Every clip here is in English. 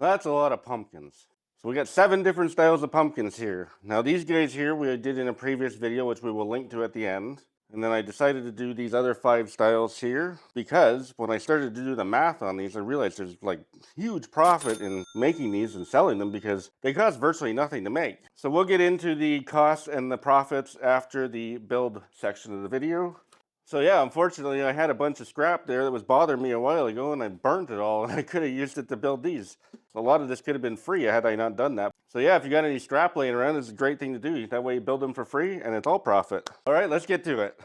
That's a lot of pumpkins. So we got 7 different styles of pumpkins here. Now these guys here we did in a previous video, which we will link to at the end. And then I decided to do these other 5 styles here because when I started to do the math on these, I realized there's like huge profit in making these and selling them because they cost virtually nothing to make. So we'll get into the costs and the profits after the build section of the video. So yeah, unfortunately I had a bunch of scrap there that was bothering me a while ago and I burnt it all and I could have used it to build these. So a lot of this could have been free had I not done that. So yeah, if you got any scrap laying around, it's a great thing to do. That way you build them for free and it's all profit. All right, let's get to it.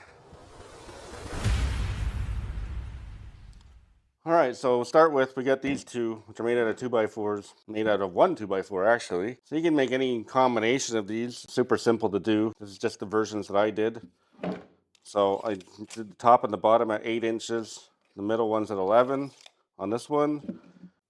All right, so we'll start with, we got these 2, which are made out of 2x4s, made out of 1 2x4 actually. So you can make any combination of these, super simple to do. This is just the versions that I did. So I did the top and the bottom at 8 inches, the middle one's at 11 on this one.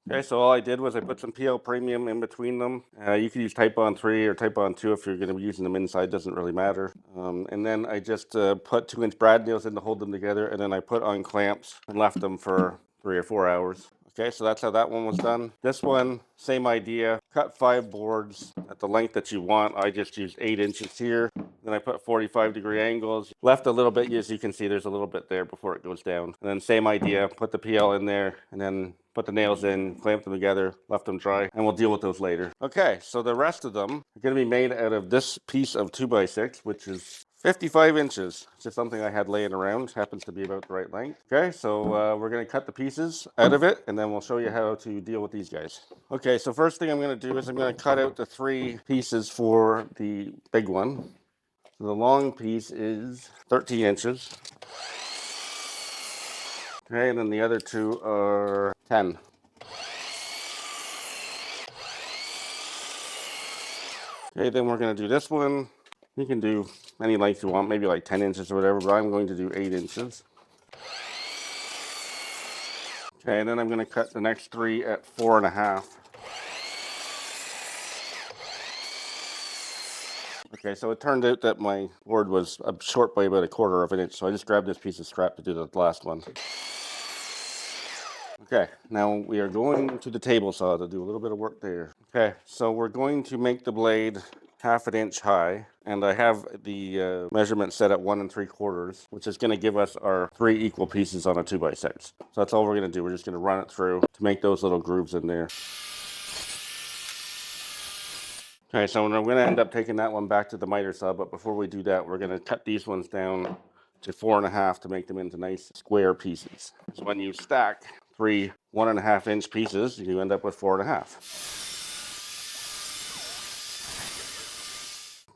Okay, so all I did was I put some PL Premium in between them. You could use Type-On 3 or Type-On 2 if you're going to be using them inside, doesn't really matter. And then I just put 2-inch brad nails in to hold them together, and then I put on clamps and left them for 3 or 4 hours. Okay, so that's how that one was done. This one, same idea. Cut 5 boards at the length that you want. I just used 8 inches here. Then I put 45-degree angles. Left a little bit, as you can see, there's a little bit there before it goes down. And then same idea, put the PL in there, and then put the nails in, clamp them together, left them dry, and we'll deal with those later. Okay, so the rest of them are going to be made out of this piece of 2x6, which is 55 inches. It's just something I had laying around. Happens to be about the right length. Okay, so we're going to cut the pieces out of it, and then we'll show you how to deal with these guys. Okay, so first thing I'm going to do is I'm going to cut out the 3 pieces for the big one. So the long piece is 13 inches. Okay, and then the other 2 are 10. Okay, then we're going to do this one. You can do any length you want, maybe like 10 inches or whatever, but I'm going to do 8 inches. Okay, and then I'm going to cut the next 3 at 4.5. Okay, so it turned out that my board was short by about 1/4 of an inch, so I just grabbed this piece of scrap to do the last one. Okay, now we are going to the table saw to do a little bit of work there. Okay, so we're going to make the blade 1/2 inch high, and I have the measurement set at 1 3/4, which is going to give us our 3 equal pieces on a 2x6. So that's all we're going to do. We're just going to run it through to make those little grooves in there. Okay, so we're going to end up taking that one back to the miter saw, but before we do that, we're going to cut these ones down to 4.5 to make them into nice square pieces. So when you stack 3 1.5 inch pieces, you end up with 4.5.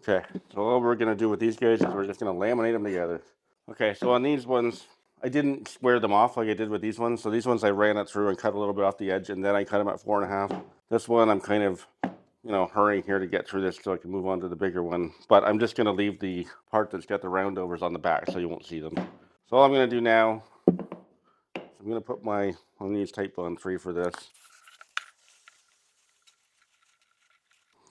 Okay, so all we're going to do with these guys is we're just going to laminate them together. Okay, so on these ones, I didn't square them off like I did with these ones. So these ones I ran it through and cut a little bit off the edge, and then I cut them at 4.5. This one I'm kind of, hurrying here to get through this so I can move on to the bigger one. But I'm just going to leave the part that's got the roundovers on the back so you won't see them. So all I'm going to do now, I'm going to put I'm going to use Type-On 3 for this.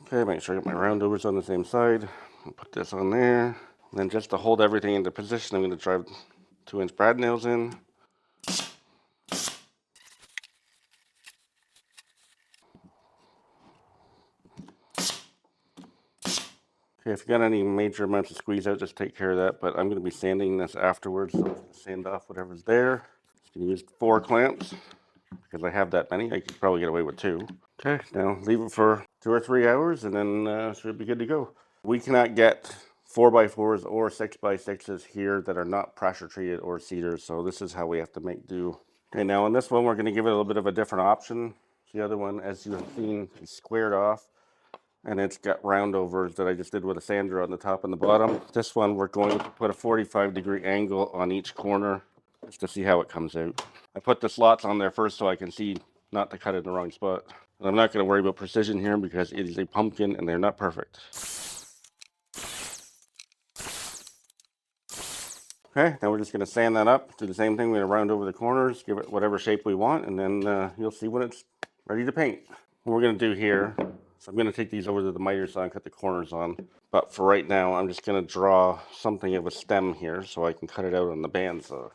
Okay, make sure I get my roundovers on the same side. I'll put this on there. And then just to hold everything into position, I'm going to drive 2-inch brad nails in. Okay, if you got any major amounts of squeeze out, just take care of that. But I'm going to be sanding this afterwards, so I'm going to sand off whatever's there. Just going to use 4 clamps because I have that many. I could probably get away with 2. Okay, now leave it for 2 or 3 hours, and then should be good to go. We cannot get 4x4s or 6x6s here that are not pressure treated or cedars, so this is how we have to make do. Okay, now on this one, we're going to give it a little bit of a different option. The other one, as you have seen, is squared off. And it's got roundovers that I just did with a sander on the top and the bottom. This one, we're going to put a 45-degree angle on each corner just to see how it comes out. I put the slots on there first so I can see not to cut it in the wrong spot. And I'm not going to worry about precision here because it is a pumpkin and they're not perfect. Okay, now we're just going to sand that up. Do the same thing. We're going to round over the corners, give it whatever shape we want, and then you'll see when it's ready to paint. What we're going to do here, so I'm going to take these over to the miter saw and cut the corners on. But for right now, I'm just going to draw something of a stem here so I can cut it out on the bandsaw.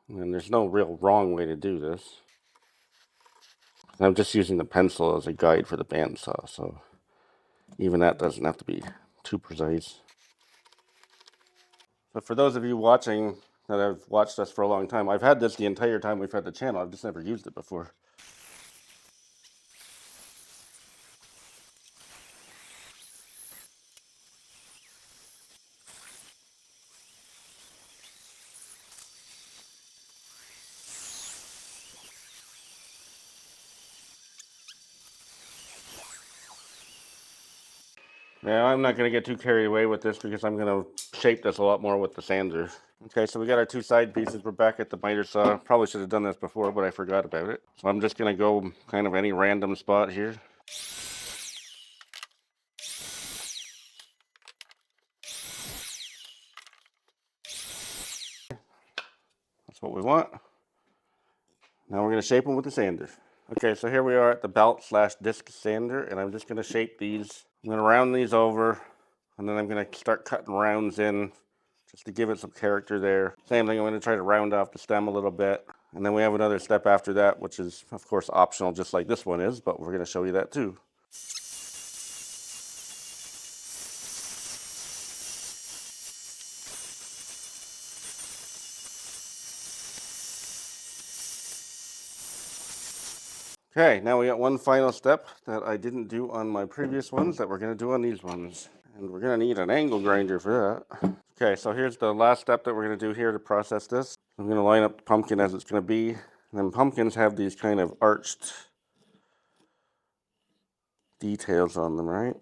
And there's no real wrong way to do this. I'm just using the pencil as a guide for the bandsaw, so even that doesn't have to be too precise. So for those of you watching that have watched us for a long time, I've had this the entire time we've had the channel. I've just never used it before. Now I'm not going to get too carried away with this because I'm going to shape this a lot more with the sander. Okay, so we got our two side pieces. We're back at the miter saw. Probably should have done this before, but I forgot about it. So I'm just going to go kind of any random spot here. That's what we want. Now we're going to shape them with the sander. Okay, so here we are at the belt/disc sander, and I'm just going to shape these. I'm going to round these over, and then I'm going to start cutting rounds in just to give it some character there. Same thing, I'm going to try to round off the stem a little bit. And then we have another step after that, which is, of course, optional, just like this one is, but we're going to show you that too. Okay, now we got one final step that I didn't do on my previous ones that we're going to do on these ones. And we're going to need an angle grinder for that. Okay, so here's the last step that we're going to do here to process this. I'm going to line up the pumpkin as it's going to be. And then pumpkins have these kind of arched details on them, right?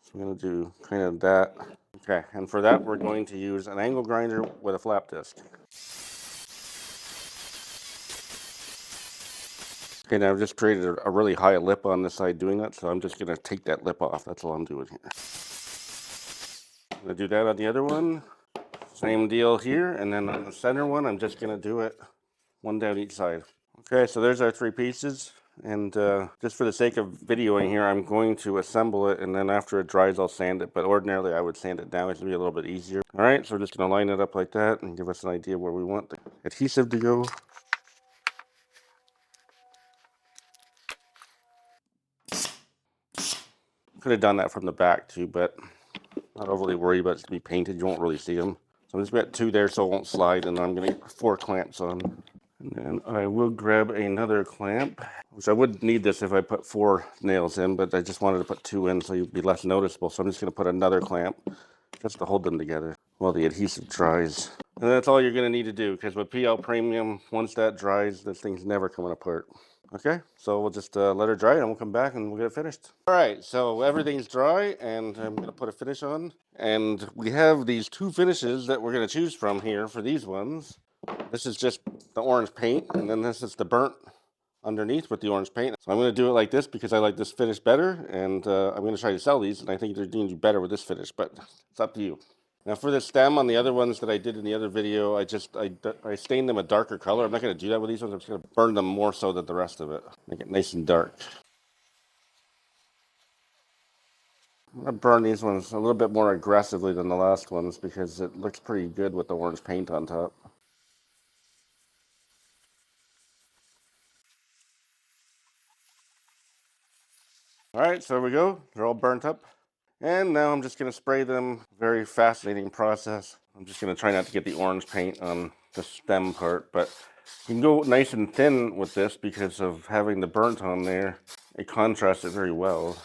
So I'm going to do kind of that. Okay, and for that we're going to use an angle grinder with a flap disc. Okay, now I've just created a really high lip on this side doing that, so I'm just going to take that lip off. That's all I'm doing here. I'm going to do that on the other one. Same deal here, and then on the center one, I'm just going to do it one down each side. Okay, so there's our three pieces, and just for the sake of videoing here, I'm going to assemble it, and then after it dries, I'll sand it, but ordinarily I would sand it down. It's going to be a little bit easier. All right, so we're just going to line it up like that and give us an idea where we want the adhesive to go. Could have done that from the back too, but not overly worried about it to be painted. You won't really see them. So I'm just got two there so it won't slide, and then I'm going to get 4 clamps on. And then I will grab another clamp, which I would need this if I put 4 nails in, but I just wanted to put 2 in so you'd be less noticeable. So I'm just going to put another clamp just to hold them together while the adhesive dries. And that's all you're going to need to do, because with PL Premium, once that dries, this thing's never coming apart. Okay, so we'll just let her dry and we'll come back and we'll get it finished. All right, so everything's dry and I'm gonna put a finish on. And we have these 2 finishes that we're gonna choose from here for these ones. This is just the orange paint, and then this is the burnt underneath with the orange paint. So I'm gonna do it like this because I like this finish better, and I'm gonna try to sell these, and I think they're gonna do better with this finish, but it's up to you. Now for the stem on the other ones that I did in the other video, I stained them a darker color. I'm not going to do that with these ones. I'm just going to burn them more so than the rest of it. Make it nice and dark. I'm going to burn these ones a little bit more aggressively than the last ones because it looks pretty good with the orange paint on top. Alright, so there we go. They're all burnt up. And now I'm just going to spray them. Very fascinating process. I'm just going to try not to get the orange paint on the stem part, but you can go nice and thin with this because of having the burnt on there. It contrasts it very well.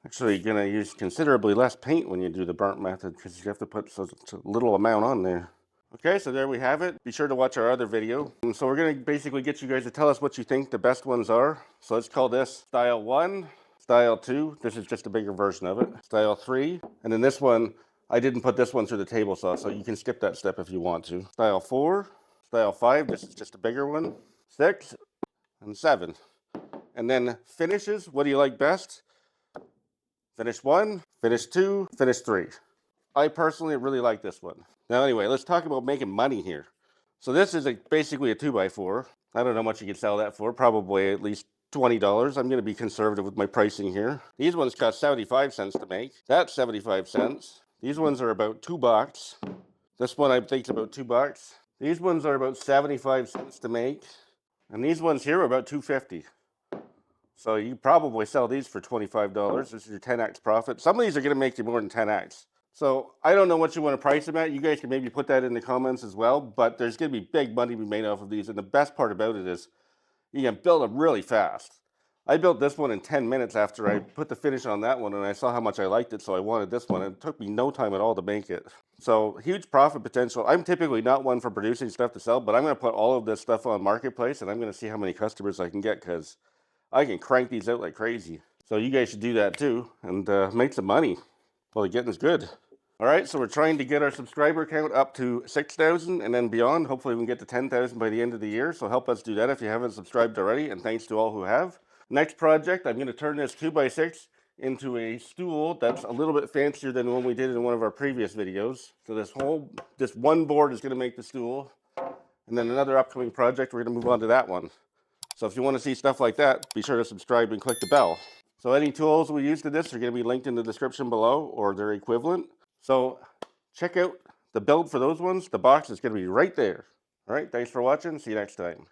Actually, you're going to use considerably less paint when you do the burnt method because you have to put such a little amount on there. Okay, so there we have it. Be sure to watch our other video. So we're going to basically get you guys to tell us what you think the best ones are. So let's call this Style 1, Style 2. This is just a bigger version of it. Style 3. And then this one, I didn't put this one through the table saw, so you can skip that step if you want to. Style 4, Style 5. This is just a bigger one. 6, and 7. And then finishes. What do you like best? Finish 1, finish 2, finish 3. I personally really like this one. Now anyway, let's talk about making money here. So this is basically a 2x4. I don't know how much you can sell that for. Probably at least $20. I'm going to be conservative with my pricing here. These ones cost 75 cents to make. That's 75 cents. These ones are about $2. This one I think is about $2. These ones are about 75 cents to make, and these ones here are about $2.50. So you probably sell these for $25. This is your 10x profit. Some of these are going to make you more than 10x. So I don't know what you want to price them at. You guys can maybe put that in the comments as well, but there's going to be big money to be made off of these. And the best part about it is you can build them really fast. I built this one in 10 minutes after I put the finish on that one, and I saw how much I liked it, so I wanted this one. And it took me no time at all to make it. So huge profit potential. I'm typically not one for producing stuff to sell, but I'm going to put all of this stuff on Marketplace, and I'm going to see how many customers I can get, because I can crank these out like crazy. So you guys should do that too, and make some money while the getting's good. All right, so we're trying to get our subscriber count up to 6,000 and then beyond. Hopefully we can get to 10,000 by the end of the year. So help us do that if you haven't subscribed already, and thanks to all who have. Next project, I'm going to turn this 2x6 into a stool that's a little bit fancier than the one we did in one of our previous videos. So this one board is going to make the stool, and then another upcoming project, we're going to move on to that one. So if you want to see stuff like that, be sure to subscribe and click the bell. So any tools we used in this are going to be linked in the description below, or their equivalent. So check out the build for those ones. The box is going to be right there. All right, thanks for watching. See you next time.